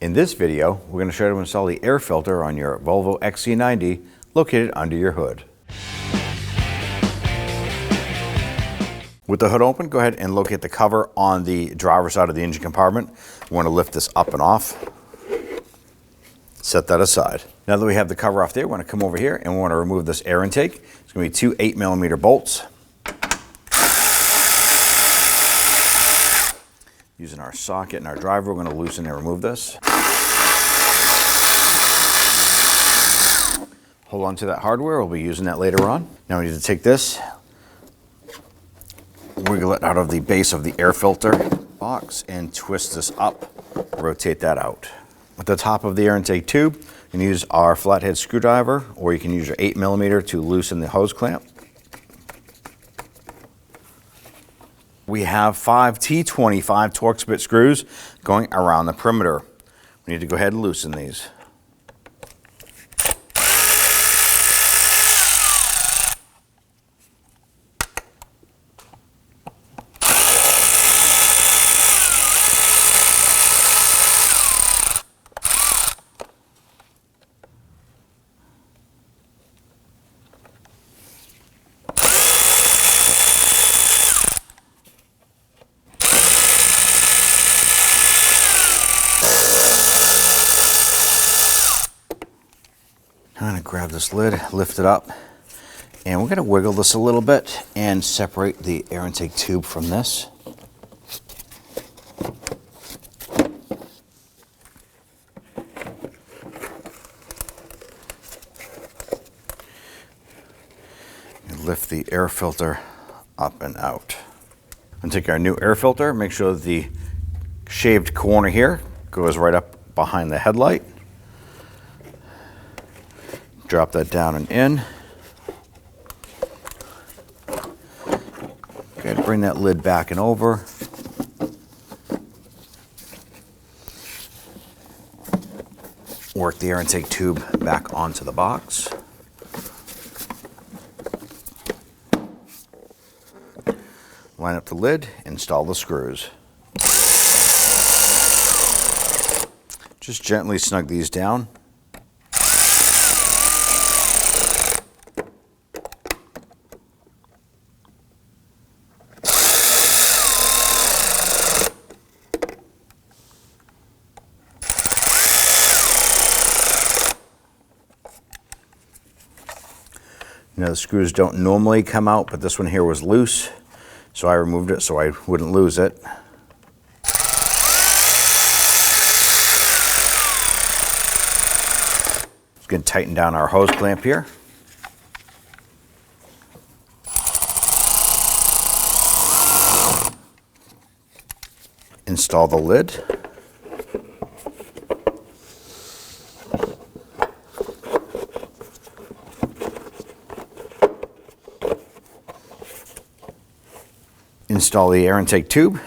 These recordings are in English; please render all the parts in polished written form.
In this video, we're going to show you how to install the air filter on your Volvo XC90 located under your hood. With the hood open, go ahead and locate the cover on the driver's side of the engine compartment. We want to lift this up and off. Set that aside. Now that we have the cover off there, we want to come over here and we want to remove this air intake. It's going to be two 8mm bolts. Using our socket and our driver, we're going to loosen and remove this. Hold on to that hardware, we'll be using that later on. Now we need to take this, wiggle it out of the base of the air filter box and twist this up, rotate that out. At the top of the air intake tube, you can use our flathead screwdriver or you can use your 8mm to loosen the hose clamp. We have 5 T25 Torx bit screws going around the perimeter. We need to go ahead and loosen these. I'm going to grab this lid, lift it up, and we're going to wiggle this a little bit and separate the air intake tube from this. And lift the air filter up and out. And take our new air filter, make sure that the shaved corner here goes right up behind the headlight. Drop that down and in. Okay, bring that lid back and over. Work the air intake tube back onto the box. Line up the lid, install the screws. Just gently snug these down. Now the screws don't normally come out, but this one here was loose, so I removed it so I wouldn't lose it. Just going to tighten down our hose clamp here. Install the lid. Install the air intake tube.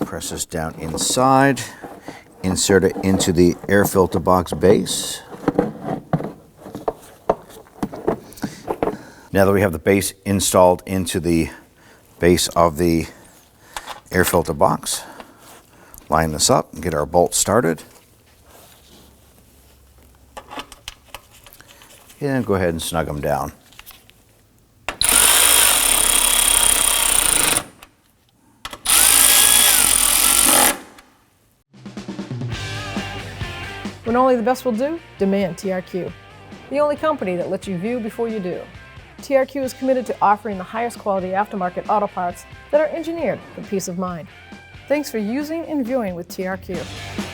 Press this down inside. Insert it into the air filter box base. Now that we have the base installed into the base of the air filter box, line this up and get our bolts started. And go ahead and snug them down. When only the best will do, demand TRQ. The only company that lets you view before you do. TRQ is committed to offering the highest quality aftermarket auto parts that are engineered for peace of mind. Thanks for using and viewing with TRQ.